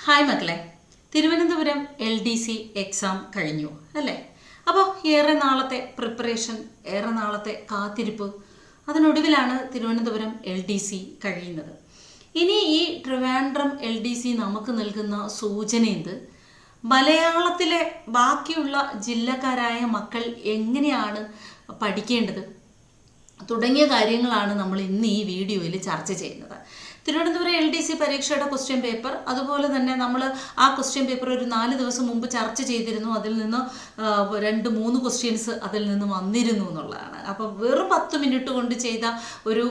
Hi മക്കളെ, Thiruvananthapuram LDC exam കഴിഞ്ഞു അല്ലേ? അപ്പോൾ ഏറെ നാളത്തെ പ്രിപ്പറേഷൻ, ഏറെ നാളത്തെ കാത്തിരിപ്പ്, അതിനൊടുവിലാണ് തിരുവനന്തപുരം LDC കഴിയുന്നത്. ഇനി ഈ ട്രിവാൻഡ്രം LDC നമുക്ക് നൽകുന്ന സൂചന എന്ത്? മലയാളത്തിലെ ബാക്കിയുള്ള ജില്ലക്കാരായ മക്കൾ എങ്ങനെയാണ് പഠിക്കേണ്ടത് തുടങ്ങിയ കാര്യങ്ങളാണ് നമ്മൾ ഇന്ന് ഈ വീഡിയോയിൽ ചർച്ച ചെയ്യുന്നത്. തിരുവനന്തപുരം LDC പരീക്ഷയുടെ ക്വസ്റ്റ്യൻ പേപ്പർ, അതുപോലെ തന്നെ നമ്മൾ ആ ക്വസ്റ്റ്യൻ പേപ്പർ ഒരു 4 ദിവസം മുമ്പ് ചർച്ച ചെയ്തിരുന്നു. അതിൽ നിന്ന് 2-3 ക്വസ്റ്റ്യൻസ് അതിൽ നിന്ന് വന്നിരുന്നു എന്നുള്ളതാണ്. അപ്പോൾ വെറും 10 മിനിറ്റ് കൊണ്ട് ചെയ്ത ഒരു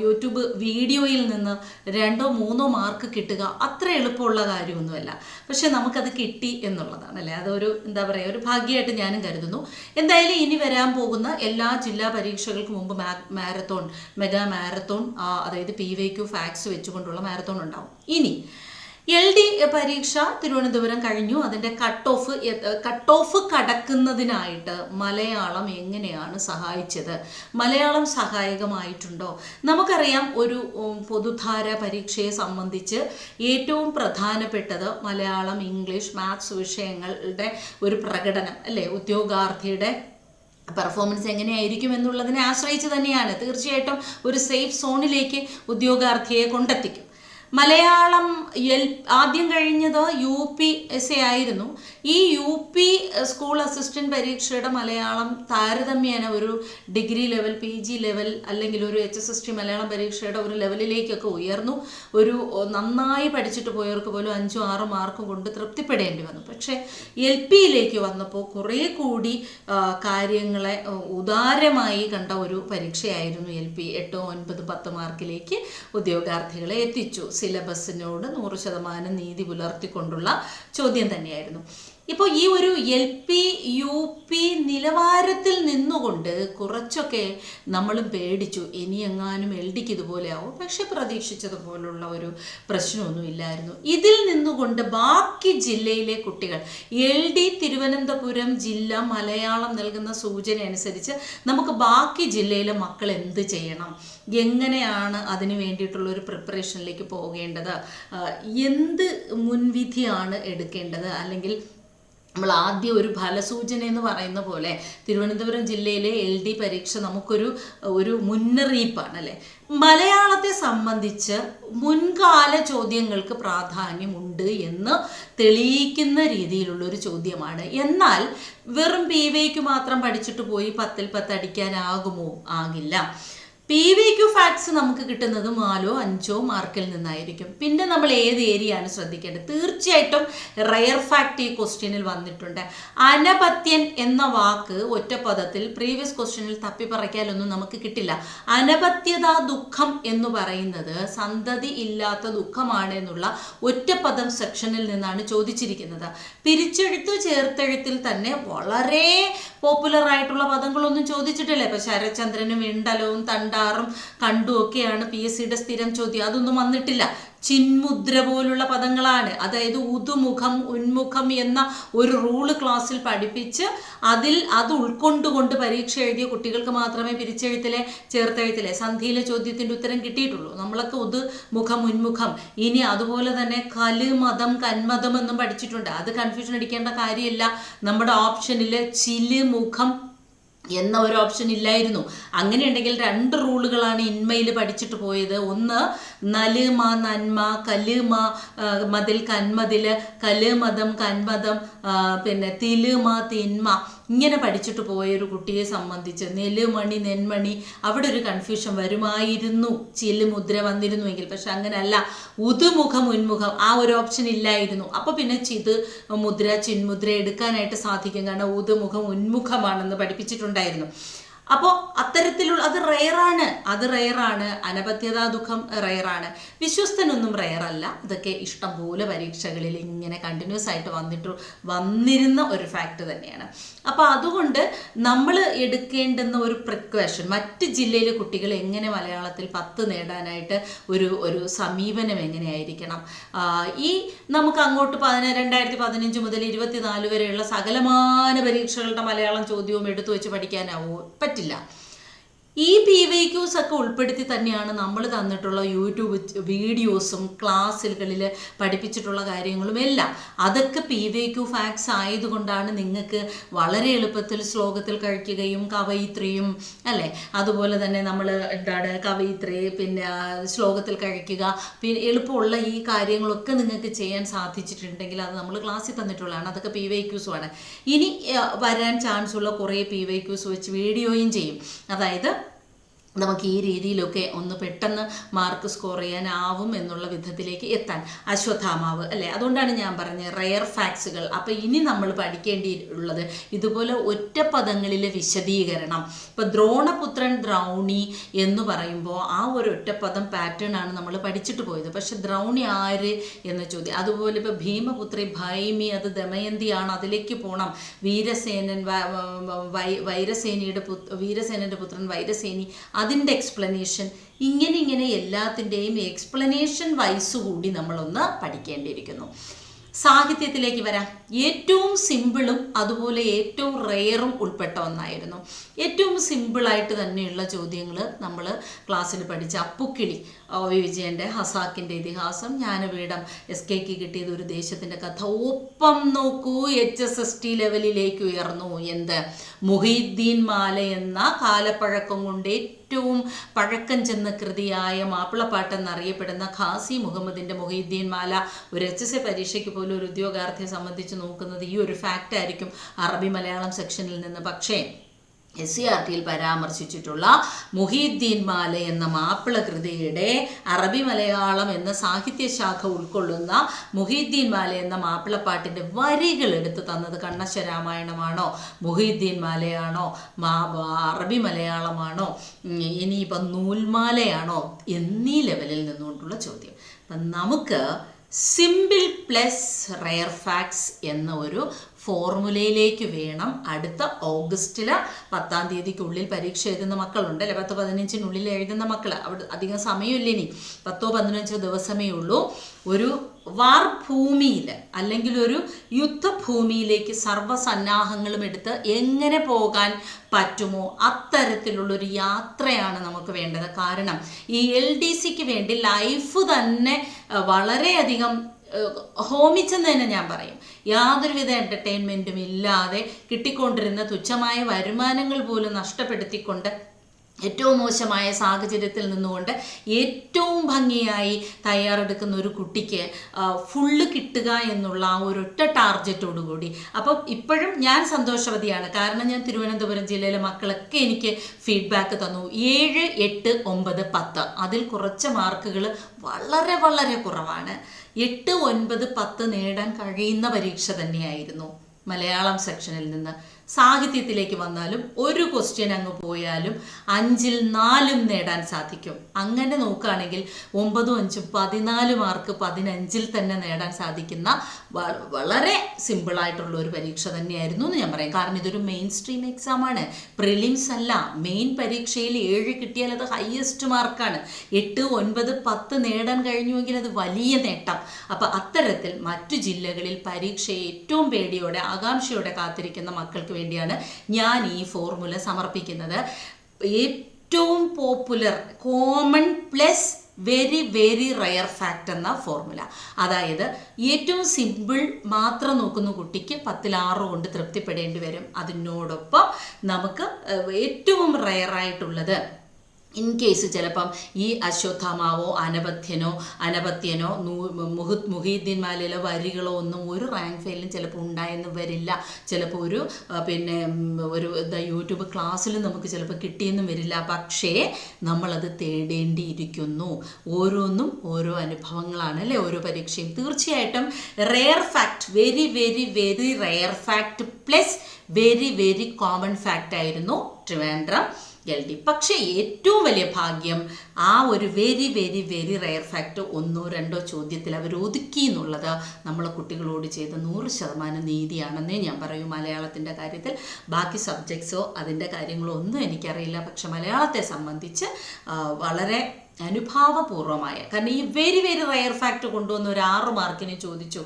യൂട്യൂബ് വീഡിയോയിൽ നിന്ന് 2-3 മാർക്ക് കിട്ടുക അത്ര എളുപ്പമുള്ള കാര്യമൊന്നുമല്ല. പക്ഷെ നമുക്കത് കിട്ടി എന്നുള്ളതാണ് അല്ലേ? അതൊരു എന്താ പറയുക, ഒരു ഭാഗ്യമായിട്ട് ഞാനും കരുതുന്നു. എന്തായാലും ഇനി വരാൻ പോകുന്ന എല്ലാ ജില്ലാ പരീക്ഷകൾക്ക് മുമ്പ് മാരത്തോൺ, മെഗാ മാരത്തോൺ, അതായത് PYQ ഫാക്സ് വെച്ചുകൊണ്ടുള്ള മാരത്തോൺ ഉണ്ടാവും. ഇനി LD പരീക്ഷ തിരുവനന്തപുരം കഴിഞ്ഞു. അതിൻ്റെ കട്ട് ഓഫ് കടക്കുന്നതിനായിട്ട് മലയാളം എങ്ങനെയാണ് സഹായിച്ചത്? മലയാളം സഹായകമായിട്ടുണ്ടോ? നമുക്കറിയാം, ഒരു പൊതുധാര പരീക്ഷയെ സംബന്ധിച്ച് ഏറ്റവും പ്രധാനപ്പെട്ടത് മലയാളം, ഇംഗ്ലീഷ്, മാത്സ് വിഷയങ്ങളുടെ ഒരു പ്രകടനം അല്ലേ? ഉദ്യോഗാർത്ഥിയുടെ പെർഫോമൻസ് എങ്ങനെയായിരിക്കും എന്നുള്ളതിനെ ആശ്രയിച്ച് തന്നെയാണ് തീർച്ചയായിട്ടും ഒരു സേഫ് സോണിലേക്ക് ഉദ്യോഗാർത്ഥിയെ കൊണ്ടെത്തിക്കും. മലയാളം ആദ്യം കഴിഞ്ഞത് UPSC ആയിരുന്നു. ഈ UP സ്കൂൾ അസിസ്റ്റന്റ് പരീക്ഷയുടെ മലയാളം താരതമ്യേന ഒരു ഡിഗ്രി ലെവൽ, PG ലെവൽ, അല്ലെങ്കിൽ ഒരു HSST മലയാളം പരീക്ഷയുടെ ഒരു ലെവലിലേക്കൊക്കെ ഉയർന്നു. ഒരു നന്നായി പഠിച്ചിട്ട് പോയവർക്ക് പോലും 5-6 മാർക്ക് കൊണ്ട് തൃപ്തിപ്പെടേണ്ടി വന്നു. പക്ഷേ LPയിലേക്ക് വന്നപ്പോൾ കുറേ കൂടി കാര്യങ്ങളെ ഉദാരമായി കണ്ട ഒരു പരീക്ഷയായിരുന്നു LP. 8-9-10 മാർക്കിലേക്ക് ഉദ്യോഗാർത്ഥികളെ എത്തിച്ചു. സിലബസിനോട് 100% നീതി പുലർത്തിക്കൊണ്ടുള്ള ചോദ്യം തന്നെയായിരുന്നു. ഇപ്പോൾ ഈ ഒരു LP UP നിലവാരത്തിൽ നിന്നുകൊണ്ട് കുറച്ചൊക്കെ നമ്മൾ പേടിച്ചു, ഇനി എങ്ങാനും LDക്ക് ഇതുപോലെ ആവും. പക്ഷെ പ്രതീക്ഷിച്ചതുപോലുള്ള ഒരു പ്രശ്നമൊന്നുമില്ലായിരുന്നു. ഇതിൽ നിന്നുകൊണ്ട് ബാക്കി ജില്ലയിലെ കുട്ടികൾ, LD തിരുവനന്തപുരം ജില്ല മലയാളം നൽകുന്ന സൂചന അനുസരിച്ച് നമുക്ക് ബാക്കി ജില്ലയിലെ മക്കൾ എന്ത് ചെയ്യണം, എങ്ങനെയാണ് അതിന് വേണ്ടിയിട്ടുള്ള ഒരു പ്രിപ്പറേഷനിലേക്ക് പോകേണ്ടത്, എന്ത് മുൻവിധിയാണ് എടുക്കേണ്ടത്, അല്ലെങ്കിൽ നമ്മൾ ആദ്യം ഒരു ഫലസൂചന എന്ന് പറയുന്ന പോലെ തിരുവനന്തപുരം ജില്ലയിലെ LD പരീക്ഷ നമുക്കൊരു മുന്നറിയിപ്പാണ് അല്ലേ? മലയാളത്തെ സംബന്ധിച്ച് മുൻകാല ചോദ്യങ്ങൾക്ക് പ്രാധാന്യമുണ്ട് എന്ന് തെളിയിക്കുന്ന രീതിയിലുള്ളൊരു ചോദ്യമാണ്. എന്നാൽ വെറും PYQ മാത്രം പഠിച്ചിട്ട് പോയി 10-ൽ 10 അടിക്കാനാകുമോ? ആകില്ല. PYQ ഫാക്ട്സ് നമുക്ക് കിട്ടുന്നത് 4-5 മാർക്കിൽ നിന്നായിരിക്കും. പിന്നെ നമ്മൾ ഏത് ഏരിയയാണ് ശ്രദ്ധിക്കേണ്ടത്? തീർച്ചയായിട്ടും റെയർ ഫാക്ട് ഈ ക്വസ്റ്റ്യനിൽ വന്നിട്ടുണ്ട്. അനപത്യൻ എന്ന വാക്ക് ഒറ്റപ്പദത്തിൽ പ്രീവിയസ് ക്വസ്റ്റ്യനിൽ തപ്പിപ്പറയ്ക്കാനൊന്നും നമുക്ക് കിട്ടില്ല. അനപത്യത ദുഃഖം എന്ന് പറയുന്നത് സന്തതി ഇല്ലാത്ത ദുഃഖമാണ് എന്നുള്ള ഒറ്റപ്പദം സെക്ഷനിൽ നിന്നാണ് ചോദിച്ചിരിക്കുന്നത്. പിരിച്ചെഴുത്ത് ചേർത്തെഴുത്തിൽ തന്നെ വളരെ പോപ്പുലർ ആയിട്ടുള്ള പദങ്ങളൊന്നും ചോദിച്ചിട്ടില്ല. ഇപ്പം ശരചന്ദ്രനും വിണ്ടലവും തണ്ടാറും കണ്ടുമൊക്കെയാണ് PSCയുടെ സ്ഥിരം ചോദ്യം. അതൊന്നും വന്നിട്ടില്ല. ചിന്മുദ്ര പോലുള്ള പദങ്ങളാണ്. അതായത് ഉതുമുഖം, ഉന്മുഖം എന്ന ഒരു റൂള് ക്ലാസ്സിൽ പഠിപ്പിച്ച് അത് ഉൾക്കൊണ്ടുകൊണ്ട് പരീക്ഷ എഴുതിയ കുട്ടികൾക്ക് മാത്രമേ പിരിച്ചെഴുത്തിലെ ചേർത്തെഴുത്തിലെ സന്ധിയിലെ ചോദ്യത്തിൻ്റെ ഉത്തരം കിട്ടിയിട്ടുള്ളൂ. നമ്മളൊക്കെ ഉതുമുഖം, ഉന്മുഖം, ഇനി അതുപോലെ തന്നെ കല് മതം, കന്മതം എന്നും പഠിച്ചിട്ടുണ്ട്. അത് കൺഫ്യൂഷൻ അടിക്കേണ്ട കാര്യമില്ല. നമ്മുടെ ഓപ്ഷനിൽ ചില് മുഖം എന്ന ഒരു ഓപ്ഷൻ ഇല്ലായിരുന്നു. അങ്ങനെയുണ്ടെങ്കിൽ 2 റൂളുകളാണ് ഇൻമയിൽ പഠിച്ചിട്ട് പോയത്. ഒന്ന് നലുമ നന്മ, കലുമ മതിൽ കന്മതിൽ, കല് മതം കന്മതം, പിന്നെ തിലുമ തിന്മ, ഇങ്ങനെ പഠിച്ചിട്ട് പോയൊരു കുട്ടിയെ സംബന്ധിച്ച് നെല്ലുമണി നെന്മണി അവിടെ ഒരു കൺഫ്യൂഷൻ വരുമായിരുന്നു, ചില് മുദ്ര വന്നിരുന്നുവെങ്കിൽ. പക്ഷെ അങ്ങനെയല്ല, ഉതുമുഖം ഉന്മുഖം ആ ഒരു ഓപ്ഷൻ ഇല്ലായിരുന്നു. അപ്പോൾ പിന്നെ ചിത് മുദ്ര, ചിന്മുദ്ര എടുക്കാനായിട്ട് സാധിക്കും. കാരണം ഉതുമുഖം ഉന്മുഖമാണെന്ന് പഠിപ്പിച്ചിട്ടുണ്ടായിരുന്നു. അപ്പോൾ അത്തരത്തിലുള്ള അത് റെയറാണ്. അനപത്യതാ ദുഃഖം റെയറാണ്. വിശ്വസ്തനൊന്നും റെയറല്ല. ഇതൊക്കെ ഇഷ്ടംപോലെ പരീക്ഷകളിൽ ഇങ്ങനെ കണ്ടിന്യൂസ് ആയിട്ട് വന്നിരുന്ന ഒരു ഫാക്ട് തന്നെയാണ്. അപ്പോൾ അതുകൊണ്ട് നമ്മൾ എടുക്കേണ്ടുന്ന ഒരു പ്രിക്കോഷൻ, മറ്റ് ജില്ലയിലെ കുട്ടികൾ എങ്ങനെ മലയാളത്തിൽ 10 നേടാനായിട്ട് ഒരു സമീപനം എങ്ങനെയായിരിക്കണം? ഈ നമുക്ക് അങ്ങോട്ട് 2015 മുതൽ 24 വരെയുള്ള സകലമാന പരീക്ഷകളുടെ മലയാളം ചോദ്യവും എടുത്തു വെച്ച് പഠിക്കാനാവോ? പറ്റില്ല. ഈ PYQs ഒക്കെ ഉൾപ്പെടുത്തി തന്നെയാണ് നമ്മൾ തന്നിട്ടുള്ള യൂട്യൂബ് വീഡിയോസും ക്ലാസ്സുകളിൽ പഠിപ്പിച്ചിട്ടുള്ള കാര്യങ്ങളും എല്ലാം. അതൊക്കെ PYQ ഫാക്ട്സ് ആയതുകൊണ്ടാണ് നിങ്ങൾക്ക് വളരെ എളുപ്പത്തിൽ ശ്ലോകത്തിൽ കഴിക്കുകയും കവയിത്രിയും അല്ലേ, അതുപോലെ തന്നെ നമ്മൾ കവയിത്രി പിന്നെ ശ്ലോകത്തിൽ കഴിക്കുക, പിന്നെ എളുപ്പമുള്ള ഈ കാര്യങ്ങളൊക്കെ നിങ്ങൾക്ക് ചെയ്യാൻ സാധിച്ചിട്ടുണ്ടെങ്കിൽ അത് നമ്മൾ ക്ലാസ്സിൽ തന്നിട്ടുള്ളതാണ്. അതൊക്കെ PYQs ആണ്. ഇനി വരാൻ ചാൻസ് ഉള്ള കുറേ PYQs വെച്ച് വീഡിയോയും ചെയ്യും. അതായത് നമുക്ക് ഈ രീതിയിലൊക്കെ ഒന്ന് പെട്ടെന്ന് മാർക്ക് സ്കോർ ചെയ്യാനാവും എന്നുള്ള വിധത്തിലേക്ക് എത്താൻ. അശ്വത്ഥാമാവ് അല്ലേ, അതുകൊണ്ടാണ് ഞാൻ പറഞ്ഞത് റെയർ ഫാക്ട്സുകൾ. അപ്പോൾ ഇനി നമ്മൾ പഠിക്കേണ്ടിയുള്ളത് ഇതുപോലെ ഒറ്റപ്പദങ്ങളിലെ വിശദീകരണം. ഇപ്പോൾ ദ്രോണപുത്രൻ ദ്രൗണി എന്ന് പറയുമ്പോൾ ആ ഒരു ഒറ്റപ്പദം പാറ്റേൺ ആണ് നമ്മൾ പഠിച്ചിട്ട് പോയത്. പക്ഷെ ദ്രൗണി ആര് എന്ന ചോദ്യം. അതുപോലെ ഇപ്പോൾ ഭീമപുത്രി ഭൈമി, അത് ദമയന്തിയാണ്, അതിലേക്ക് പോകണം. വീരസേനൻ വീരസേനൻ്റെ പുത്രൻ വൈരസേനി, അതിൻ്റെ എക്സ്പ്ലനേഷൻ, ഇങ്ങനെ എല്ലാത്തിൻ്റെയും എക്സ്പ്ലനേഷൻ വൈസ് കൂടി നമ്മളൊന്ന് പഠിക്കേണ്ടിയിരിക്കുന്നു. സാഹിത്യത്തിലേക്ക് വരാം. ഏറ്റവും സിമ്പിളും അതുപോലെ ഏറ്റവും റെയറും ഉൾപ്പെട്ട ഒന്നായിരുന്നു. ഏറ്റവും സിമ്പിളായിട്ട് തന്നെയുള്ള ചോദ്യങ്ങൾ നമ്മൾ ക്ലാസ്സിൽ പഠിച്ച അപ്പുക്കിളി, വിജയൻ്റെ ഹസാക്കിൻ്റെ ഇതിഹാസം, ജ്ഞാനപീഠം, SK കിട്ടിയത് ഒരു ദേശത്തിൻ്റെ കഥ. ഒപ്പം നോക്കൂ, HSST ലെവലിലേക്ക് ഉയർന്നു എന്ത്, മുഹീദ്ദീൻ മാല എന്ന കാലപ്പഴക്കം കൊണ്ട് ഏറ്റവും പഴക്കം ചെന്ന കൃതിയായ മാപ്പിളപ്പാട്ടെന്നറിയപ്പെടുന്ന ഖാസി മുഹമ്മദിൻ്റെ മുഹീദ്ദീൻ മാല. ഒരു HSC പരീക്ഷയ്ക്ക് പോലും ഒരു ഉദ്യോഗാർത്ഥിയെ സംബന്ധിച്ച് നോക്കുന്നത് ഈ ഒരു ഫാക്റ്റ് ആയിരിക്കും അറബി മലയാളം സെക്ഷനിൽ നിന്ന്. പക്ഷേ SCERTയിൽ പരാമർശിച്ചിട്ടുള്ള മുഹീദ്ദീൻ മാല എന്ന മാപ്പിള കൃതിയുടെ അറബി മലയാളം എന്ന സാഹിത്യശാഖ ഉൾക്കൊള്ളുന്ന മുഹീദ്ദീൻ മാല എന്ന മാപ്പിളപ്പാട്ടിൻ്റെ വരികൾ എടുത്ത് തന്നത് കണ്ണശ്ശ രാമായണമാണോ, മുഹീദ്ദീൻ മാലയാണോ, അറബി മലയാളമാണോ, ഇനിയിപ്പം നൂൽമാലയാണോ എന്നീ ലെവലിൽ നിന്നുകൊണ്ടുള്ള ചോദ്യം. അപ്പം നമുക്ക് സിമ്പിൾ പ്ലസ് റെയർ ഫാക്ട്സ് എന്ന ഒരു ഫോർമുലയിലേക്ക് വേണം അടുത്ത ഓഗസ്റ്റിൽ 10-ാം തീയതിക്കുള്ളിൽ പരീക്ഷ എഴുതുന്ന മക്കളുണ്ട് അല്ലേ, 10-15 എഴുതുന്ന മക്കൾ. അവിടെ അധികം സമയമില്ല, ഇനി 10-15 ദിവസമേ ഉള്ളൂ. ഒരു വാർ ഭൂമിയിൽ അല്ലെങ്കിൽ ഒരു യുദ്ധഭൂമിയിലേക്ക് സർവ്വസന്നാഹങ്ങളും എടുത്ത് എങ്ങനെ പോകാൻ പറ്റുമോ അത്തരത്തിലുള്ളൊരു യാത്രയാണ് നമുക്ക് വേണ്ടത്. കാരണം ഈ LDCക്ക് വേണ്ടി ലൈഫ് തന്നെ വളരെയധികം ഹോമിച്ചെന്ന് തന്നെ ഞാൻ പറയും. യാതൊരുവിധ എൻ്റർടൈൻമെൻറ്റും ഇല്ലാതെ കിട്ടിക്കൊണ്ടിരുന്ന തുച്ഛമായ വരുമാനങ്ങൾ പോലും നഷ്ടപ്പെടുത്തിക്കൊണ്ട് ഏറ്റവും മോശമായ സാഹചര്യത്തിൽ നിന്നുകൊണ്ട് ഏറ്റവും ഭംഗിയായി തയ്യാറെടുക്കുന്ന ഒരു കുട്ടിക്ക് ഫുള്ള് കിട്ടുക എന്നുള്ള ആ ഒരൊറ്റ ടാർഗറ്റോടുകൂടി. അപ്പം ഇപ്പോഴും ഞാൻ സന്തോഷവതിയാണ്. കാരണം ഞാൻ തിരുവനന്തപുരം ജില്ലയിലെ മക്കളൊക്കെ എനിക്ക് ഫീഡ്ബാക്ക് തന്നു. 7, 8, 9, 10 അതിൽ കുറച്ച് മാർക്കുകൾ വളരെ വളരെ കുറവാണ്. 8, 9, 10 നേടാൻ കഴിയുന്ന പരീക്ഷ തന്നെയായിരുന്നു മലയാളം സെക്ഷനിൽ നിന്ന്. സാഹിത്യത്തിലേക്ക് വന്നാലും ഒരു ക്വസ്റ്റ്യൻ അങ്ങ് പോയാലും 5-ൽ 4 നേടാൻ സാധിക്കും. അങ്ങനെ നോക്കുകയാണെങ്കിൽ 9, 5, 14 മാർക്ക് 15-ൽ തന്നെ നേടാൻ സാധിക്കുന്ന വളരെ സിമ്പിളായിട്ടുള്ള ഒരു പരീക്ഷ തന്നെയായിരുന്നു എന്ന് ഞാൻ പറയും. കാരണം ഇതൊരു മെയിൻ സ്ട്രീം എക്സാമാണ്, പ്രിലിംസ് അല്ല. മെയിൻ പരീക്ഷയിൽ 7 കിട്ടിയാൽ അത് ഹയസ്റ്റ് മാർക്കാണ്. 8, 9, 10 നേടാൻ കഴിഞ്ഞുവെങ്കിൽ അത് വലിയ നേട്ടം. അപ്പം അത്തരത്തിൽ മറ്റു ജില്ലകളിൽ പരീക്ഷയെ ഏറ്റവും പേടിയോടെ ആകാംക്ഷയോടെ കാത്തിരിക്കുന്ന മക്കൾക്ക് വേണ്ടിയാണ് ഞാൻ ഈ ഫോർമുല സമർപ്പിക്കുന്നത്. ഏറ്റവും popular common plus very very rare fact എന്ന ഫോർമുല. അതായത് ഏറ്റവും സിമ്പിൾ മാത്രം നോക്കുന്ന കുട്ടിക്ക് 10-ൽ 6 കൊണ്ട് തൃപ്തിപ്പെടേണ്ടി വരും. അതിനോടൊപ്പം നമുക്ക് ഏറ്റവും റെയറായിട്ടുള്ളത് ഇൻ കേസ് ചിലപ്പം ഈ അശ്വത്ഥാമാവോ അനപത്യനോ മുഹീദ്ദീൻ മാലയിലെ വരികളോ ഒന്നും ഒരു റാങ്ക് ഫെയിലും ചിലപ്പോൾ ഉണ്ടായെന്ന് വരില്ല. ചിലപ്പോൾ ഒരു യൂട്യൂബ് ക്ലാസ്സിലും നമുക്ക് ചിലപ്പോൾ കിട്ടിയെന്നും വരില്ല. പക്ഷേ നമ്മളത് തേടേണ്ടിയിരിക്കുന്നു. ഓരോന്നും ഓരോ അനുഭവങ്ങളാണ് അല്ലേ, ഓരോ പരീക്ഷയും. തീർച്ചയായിട്ടും rare fact, very very very rare fact plus very very common fact ആയിരുന്നു ട്രിവാൻഡ്രം LD. പക്ഷേ ഏറ്റവും വലിയ ഭാഗ്യം ആ ഒരു very very very rare fact 1-2 ചോദ്യത്തിൽ അവർ ഒതുക്കി എന്നുള്ളത് നമ്മളെ കുട്ടികളോട് ചെയ്ത 100% നീതിയാണെന്നേ ഞാൻ പറയൂ. മലയാളത്തിൻ്റെ കാര്യത്തിൽ ബാക്കി സബ്ജക്ട്സോ അതിൻ്റെ കാര്യങ്ങളോ ഒന്നും എനിക്കറിയില്ല. പക്ഷെ മലയാളത്തെ സംബന്ധിച്ച് വളരെ അനുഭാവപൂർവമായ, കാരണം ഈ വെരി വെരി റയർ ഫാക്റ്റ് കൊണ്ടുവന്ന് ഒരു 6 മാർക്കിന് ചോദിച്ചു,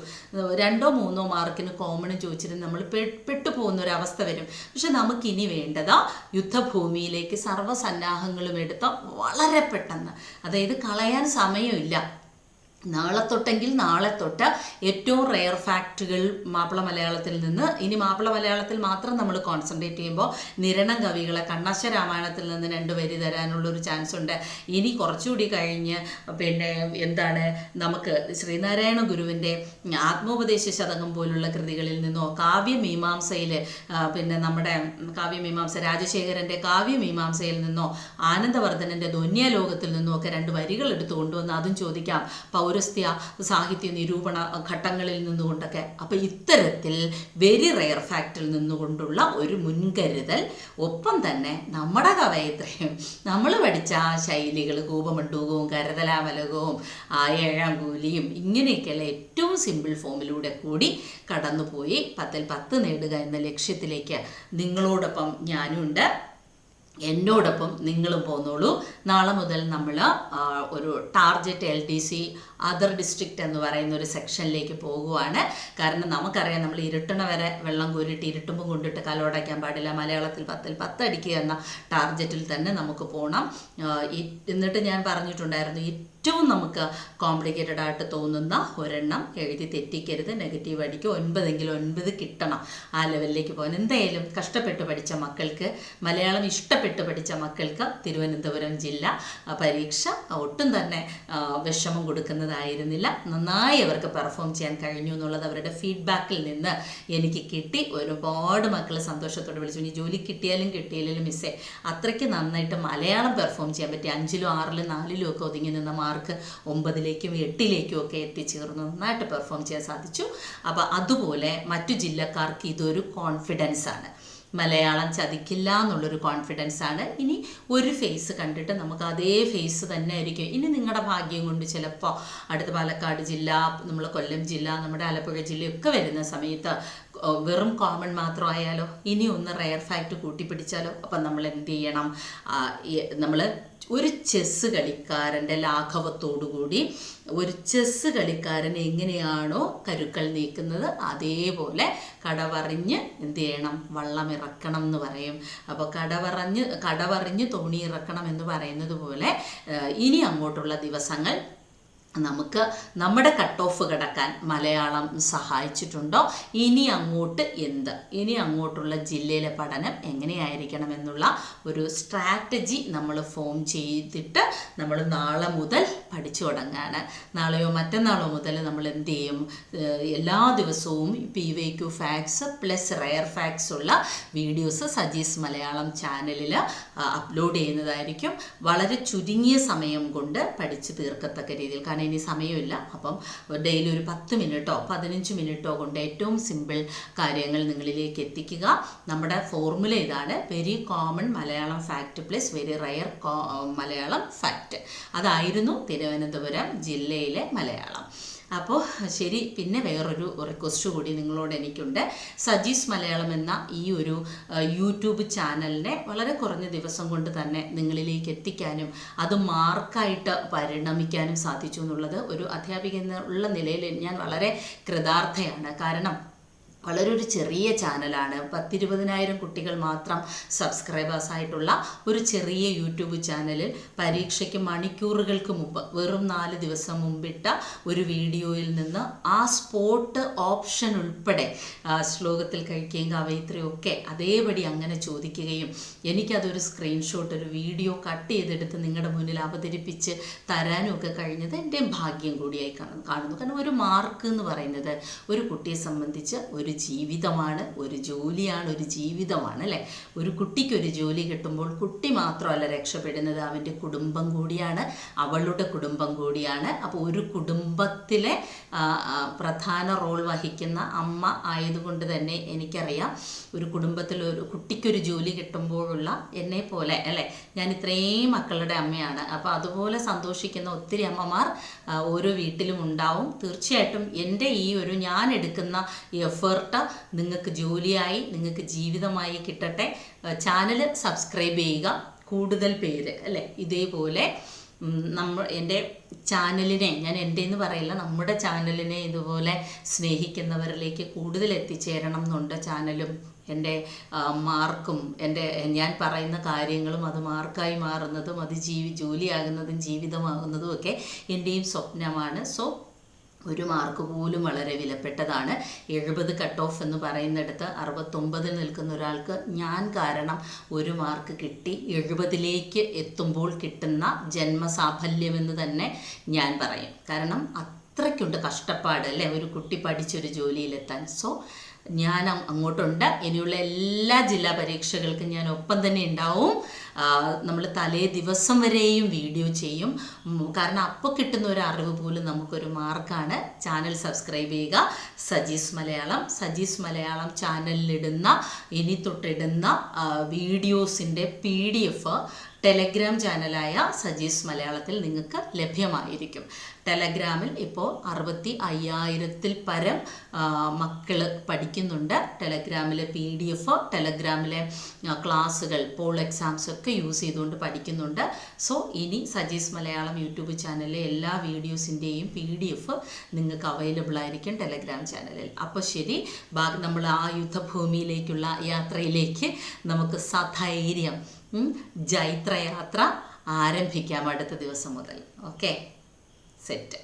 2-3 മാർക്കിന് കോമൺ ചോദിച്ചിട്ട് നമ്മൾ പെട്ടുപോകുന്ന ഒരു അവസ്ഥ വരും. പക്ഷെ നമുക്കിനി വേണ്ടത് യുദ്ധഭൂമിയിലേക്ക് സർവ്വസന്നാഹങ്ങളും എടുത്ത് വളരെ പെട്ടെന്ന്, അതായത് കളയാൻ സമയമില്ല, നാളെ തൊട്ടെങ്കിൽ നാളെ തൊട്ട് ഏറ്റവും റെയർ ഫാക്റ്റുകൾ മാപ്പിള മലയാളത്തിൽ നിന്ന്, ഇനി മാപ്പിള മലയാളത്തിൽ മാത്രം നമ്മൾ കോൺസെൻട്രേറ്റ് ചെയ്യുമ്പോൾ നിരണം കവികളെ കണ്ണാശ രാമായണത്തിൽ നിന്ന് 2 വരി തരാനുള്ളൊരു ചാൻസ് ഉണ്ട്. ഇനി കുറച്ചുകൂടി കഴിഞ്ഞ് പിന്നെ എന്താണ്, നമുക്ക് ശ്രീനാരായണ ഗുരുവിൻ്റെ ആത്മോപദേശ ശതകം പോലുള്ള കൃതികളിൽ നിന്നോ, കാവ്യമീമാംസയിൽ പിന്നെ നമ്മുടെ കാവ്യമീമാംസ രാജശേഖരൻ്റെ കാവ്യമീമാംസയിൽ നിന്നോ, ആനന്ദവർദ്ധനൻ്റെ ധ്വന്യാലോകത്തിൽ നിന്നോ ഒക്കെ 2 വരികൾ എടുത്തു കൊണ്ടുവന്ന് അതും ചോദിക്കാം, പൗരസ്ത്യ സാഹിത്യ നിരൂപണ ഘട്ടങ്ങളിൽ നിന്നുകൊണ്ടൊക്കെ. അപ്പോൾ ഇത്തരത്തിൽ വെരി റെയർ ഫാക്റ്റിൽ നിന്നുകൊണ്ടുള്ള ഒരു മുൻകരുതൽ, ഒപ്പം തന്നെ നമ്മുടെ കവയത്രിയും നമ്മൾ പഠിച്ച ആ ശൈലികൾ, കൂപമണ്ഡൂകവും കരതലാമലകവും ഏഴാം കൂലിയും ഇങ്ങനെയൊക്കെയുള്ള ഏറ്റവും സിമ്പിൾ ഫോമിലൂടെ കൂടി കടന്നുപോയി 10ൽ 10 നേടുക എന്ന ലക്ഷ്യത്തിലേക്ക് നിങ്ങളോടൊപ്പം ഞാനുണ്ട്, എന്നോടൊപ്പം നിങ്ങളും പോന്നോളൂ. നാളെ മുതൽ നമ്മൾ ഒരു ടാർജറ്റ് LDC അതർ ഡിസ്ട്രിക്റ്റ് എന്ന് പറയുന്ന ഒരു സെക്ഷനിലേക്ക് പോകുവാണ്. കാരണം നമുക്കറിയാം, നമ്മൾ ഇരുട്ടണ വരെ വെള്ളം കോരിയിട്ട് ഇരുട്ടുമ്പം കൊണ്ടിട്ട് കലോടയ്ക്കാൻ പാടില്ല, മലയാളത്തിൽ 10ൽ 10 അടിക്കുക എന്ന ടാർജറ്റിൽ തന്നെ നമുക്ക് പോകണം. എന്നിട്ട് ഞാൻ പറഞ്ഞിട്ടുണ്ടായിരുന്നു, ഏറ്റവും നമുക്ക് കോംപ്ലിക്കേറ്റഡ് ആയിട്ട് തോന്നുന്ന ഒരെണ്ണം എഴുതി തെറ്റിക്കരുത്, നെഗറ്റീവ് അടിക്കുക, 9എങ്കിലും 9 കിട്ടണം, ആ ലെവലിലേക്ക് പോകാൻ. എന്തായാലും കഷ്ടപ്പെട്ട് പഠിച്ച മക്കൾക്ക്, മലയാളം ഇഷ്ടപ്പെട്ട് പഠിച്ച മക്കൾക്ക് തിരുവനന്തപുരം ജില്ല പരീക്ഷ ഒട്ടും തന്നെ വിഷമം കൊടുക്കുന്നതായിരുന്നില്ല. നന്നായി അവർക്ക് പെർഫോം ചെയ്യാൻ കഴിഞ്ഞു എന്നുള്ളത് അവരുടെ ഫീഡ്ബാക്കിൽ നിന്ന് എനിക്ക് കിട്ടി. ഒരുപാട് മക്കൾ സന്തോഷത്തോടെ വിളിച്ചു, ഇനി ജോലി കിട്ടിയാലും കിട്ടിയില്ലെങ്കിലും മിസ്സേ അത്രയ്ക്ക് നന്നായിട്ട് മലയാളം പെർഫോം ചെയ്യാൻ പറ്റി. 5ലും 6ലും 4ലും ഒക്കെ ഒതുങ്ങി നിന്ന മാർക്ക് 9ലേക്കും 8ലേക്കും ഒക്കെ എത്തിച്ചേർന്ന് നന്നായിട്ട് പെർഫോം ചെയ്യാൻ സാധിച്ചു. അപ്പോൾ അതുപോലെ മറ്റു ജില്ലക്കാർക്ക് ഇതൊരു കോൺഫിഡൻസ് ആണ്, മലയാളം ചതിക്കില്ല എന്നുള്ളൊരു കോൺഫിഡൻസ് ആണ്. ഇനി ഒരു ഫേസ് കണ്ടിട്ട് നമുക്ക് അതേ ഫേസ് തന്നെ ആയിരിക്കും. ഇനി നിങ്ങളുടെ ഭാഗ്യം കൊണ്ട് ചിലപ്പോൾ അടുത്ത പാലക്കാട് ജില്ല, നമ്മൾ കൊല്ലം ജില്ല, നമ്മുടെ ആലപ്പുഴ ജില്ലയൊക്കെ വരുന്ന സമയത്ത് വെറും കോമൺ മാത്രമായാലോ, ഇനി ഒന്ന് റെയർ ഫാക്റ്റ് കൂട്ടിപ്പിടിച്ചാലോ. അപ്പം നമ്മൾ എന്ത് ചെയ്യണം, നമ്മൾ ഒരു ചെസ്സ് കളിക്കാരൻ്റെ ലാഘവത്തോടുകൂടി ഒരു ചെസ്സ് കളിക്കാരൻ എങ്ങനെയാണോ കരുക്കൾ നീക്കുന്നത്, അതേപോലെ കടവറിഞ്ഞ് എന്ത് ചെയ്യണം, വള്ളം ഇറക്കണം എന്ന് പറയും. അപ്പോൾ കടവറിഞ്ഞ് തോണി ഇറക്കണം എന്ന് പറയുന്നത് പോലെ ഇനി അങ്ങോട്ടുള്ള ദിവസങ്ങൾ നമുക്ക് നമ്മുടെ കട്ട് ഓഫ് കിടക്കാൻ മലയാളം സഹായിച്ചിട്ടുണ്ടോ, ഇനി അങ്ങോട്ട് ഇനി അങ്ങോട്ടുള്ള ജില്ലയിലെ പഠനം എങ്ങനെയായിരിക്കണം എന്നുള്ള ഒരു സ്ട്രാറ്റജി നമ്മൾ ഫോം ചെയ്തിട്ട് നമ്മൾ നാളെ മുതൽ പഠിച്ചു തുടങ്ങാണ്. നാളെയോ മറ്റന്നാളോ മുതൽ നമ്മൾ എന്ത് ചെയ്യും, എല്ലാ ദിവസവും PYQ facts plus rare facts ഉള്ള വീഡിയോസ് സജീസ് മലയാളം ചാനലിൽ അപ്ലോഡ് ചെയ്യുന്നതായിരിക്കും. വളരെ ചുരുങ്ങിയ സമയം കൊണ്ട് പഠിച്ച് തീർക്കത്തക്ക രീതിയിൽ, കാരണം ഇനി സമയമില്ല. അപ്പം ഡെയിലി ഒരു 10 മിനിറ്റോ 15 മിനിറ്റോ കൊണ്ട് ഏറ്റവും സിമ്പിൾ കാര്യങ്ങൾ നിങ്ങളിലേക്ക് എത്തിക്കുക. നമ്മുടെ ഫോർമുല ഇതാണ്, very common Malayalam fact plus very rare Malayalam fact. അതായിരുന്നു തിരുവനന്തപുരം ജില്ലയിലെ മലയാളം. അപ്പോൾ ശരി, പിന്നെ വേറൊരു റിക്വസ്റ്റ് കൂടി നിങ്ങളോട് എനിക്കുണ്ട്. സജീസ് മലയാളം എന്ന ഈ ഒരു യൂട്യൂബ് ചാനലിനെ വളരെ കുറഞ്ഞ ദിവസം കൊണ്ട് തന്നെ നിങ്ങളിലേക്ക് എത്തിക്കാനും അത് മാർക്കായിട്ട് പരിണമിക്കാനും സാധിച്ചു എന്നുള്ളത് ഒരു അധ്യാപിക എന്നുള്ള നിലയിൽ ഞാൻ വളരെ കൃതാർത്ഥയാണ്. കാരണം വളരെ ഒരു ചെറിയ ചാനലാണ്, 10-20,000 കുട്ടികൾ മാത്രം സബ്സ്ക്രൈബേഴ്സായിട്ടുള്ള ഒരു ചെറിയ യൂട്യൂബ് ചാനലിൽ പരീക്ഷയ്ക്ക് മണിക്കൂറുകൾക്ക് മുമ്പ്, വെറും 4 ദിവസം മുമ്പിട്ട ഒരു വീഡിയോയിൽ നിന്ന് ആ സ്പോട്ട് ഓപ്ഷൻ ഉൾപ്പെടെ ശ്ലോകത്തിൽ കഴിക്കുകയും കവയിത്രിയും ഒക്കെ അതേപടി അങ്ങനെ ചോദിക്കുകയും എനിക്കതൊരു സ്ക്രീൻഷോട്ട്, ഒരു വീഡിയോ കട്ട് ചെയ്തെടുത്ത് നിങ്ങളുടെ മുന്നിൽ അവതരിപ്പിച്ച് തരാനും ഒക്കെ കഴിഞ്ഞത് എൻ്റെയും ഭാഗ്യം കൂടിയായി കാണുന്നു. കാരണം ഒരു മാർക്ക് എന്ന് പറയുന്നത് ഒരു കുട്ടിയെ സംബന്ധിച്ച് ഒരു ജീവിതമാണ്, ഒരു ജോലിയാണ്, ഒരു ജീവിതമാണ് അല്ലേ. ഒരു കുട്ടിക്കൊരു ജോലി കിട്ടുമ്പോൾ കുട്ടി മാത്രമല്ല രക്ഷപ്പെടുന്നത്, അവൻ്റെ കുടുംബം കൂടിയാണ്, അവളുടെ കുടുംബം കൂടിയാണ്. അപ്പോൾ ഒരു കുടുംബത്തിലെ പ്രധാന റോൾ വഹിക്കുന്ന അമ്മ ആയതുകൊണ്ട് തന്നെ എനിക്കറിയാം, ഒരു കുടുംബത്തിൽ ഒരു കുട്ടിക്കൊരു ജോലി കിട്ടുമ്പോഴുള്ള എന്നെ പോലെ അല്ലേ, ഞാൻ ഇത്രയും മക്കളുടെ അമ്മയാണ്. അപ്പോൾ അതുപോലെ സന്തോഷിക്കുന്ന ഒത്തിരി അമ്മമാർ ഓരോ വീട്ടിലും ഉണ്ടാവും. തീർച്ചയായിട്ടും എൻ്റെ ഈ ഒരു ഞാൻ എടുക്കുന്ന എഫേർട്ട് നിങ്ങൾക്ക് ജോലിയായി, നിങ്ങൾക്ക് ജീവിതമായി കിട്ടട്ടെ. ചാനൽ സബ്സ്ക്രൈബ് ചെയ്യുക, കൂടുതൽ പേര് അല്ലേ ഇതേപോലെ എൻ്റെ ചാനലിനെ, ഞാൻ എൻ്റെ എന്ന് പറയില്ല, നമ്മുടെ ചാനലിനെ ഇതുപോലെ സ്നേഹിക്കുന്നവരിലേക്ക് കൂടുതൽ എത്തിച്ചേരണം എന്നുണ്ട്. ചാനലും എൻ്റെ മാർക്കും ഞാൻ പറയുന്ന കാര്യങ്ങളും അത് മാർക്കായി മാറുന്നതും അത് ജോലിയാകുന്നതും ജീവിതമാകുന്നതും ഒക്കെ എൻ്റെയും സ്വപ്നമാണ്. സോ ഒരു മാർക്ക് പോലും വളരെ വിലപ്പെട്ടതാണ്. 70 കട്ട് ഓഫ് എന്ന് പറയുന്നിടത്ത് 69 നിൽക്കുന്ന ഒരാൾക്ക് ഞാൻ കാരണം ഒരു മാർക്ക് കിട്ടി. 70ലേക്ക് എത്തുമ്പോൾ കിട്ടുന്ന ജന്മസാഫല്യമെന്ന് തന്നെ ഞാൻ പറയും. കാരണം അത്രയ്ക്കുണ്ട് കഷ്ടപ്പാട് അല്ലേ ഒരു കുട്ടി പഠിച്ചൊരു ജോലിയിലെത്താൻ. സോ ഞാൻ അങ്ങോട്ടുണ്ട്. ഇനിയുള്ള എല്ലാ ജില്ലാ പരീക്ഷകൾക്കും ഞാൻ ഒപ്പം തന്നെ ഉണ്ടാവും. നമ്മൾ തലേ ദിവസം വരെയും വീഡിയോ ചെയ്യും. കാരണം അപ്പോൾ കിട്ടുന്ന ഒരു അറിവ് പോലും നമുക്കൊരു മാർക്കാണ്. ചാനൽ സബ്സ്ക്രൈബ് ചെയ്യുക. സജീസ് മലയാളം ചാനലിലിടുന്ന ഇനി തൊട്ടിടുന്ന വീഡിയോസിൻ്റെ PDF ടെലഗ്രാം ചാനലായ സജീസ് മലയാളത്തിൽ നിങ്ങൾക്ക് ലഭ്യമായിരിക്കും. ടെലഗ്രാമിൽ ഇപ്പോൾ 65,000-ൽ പരം മക്കൾ പഠിക്കുന്നുണ്ട്. ടെലഗ്രാമിലെ PDF, ടെലഗ്രാമിലെ ക്ലാസ്സുകൾ, പോൾ എക്സാംസ് ഒക്കെ യൂസ് ചെയ്തുകൊണ്ട് പഠിക്കുന്നുണ്ട്. സോ ഇനി സജീസ് മലയാളം യൂട്യൂബ് ചാനലിലെ എല്ലാ വീഡിയോസിൻ്റെയും PDF നിങ്ങൾക്ക് അവൈലബിൾ ആയിരിക്കും ടെലഗ്രാം ചാനലിൽ. അപ്പോൾ ശരി, നമ്മൾ ആ യുദ്ധഭൂമിയിലേക്കുള്ള യാത്രയിലേക്ക് നമുക്ക് സധൈര്യം ജൈത്രയാത്ര ആരംഭിക്കാം അടുത്ത ദിവസം മുതൽ. Okay, set.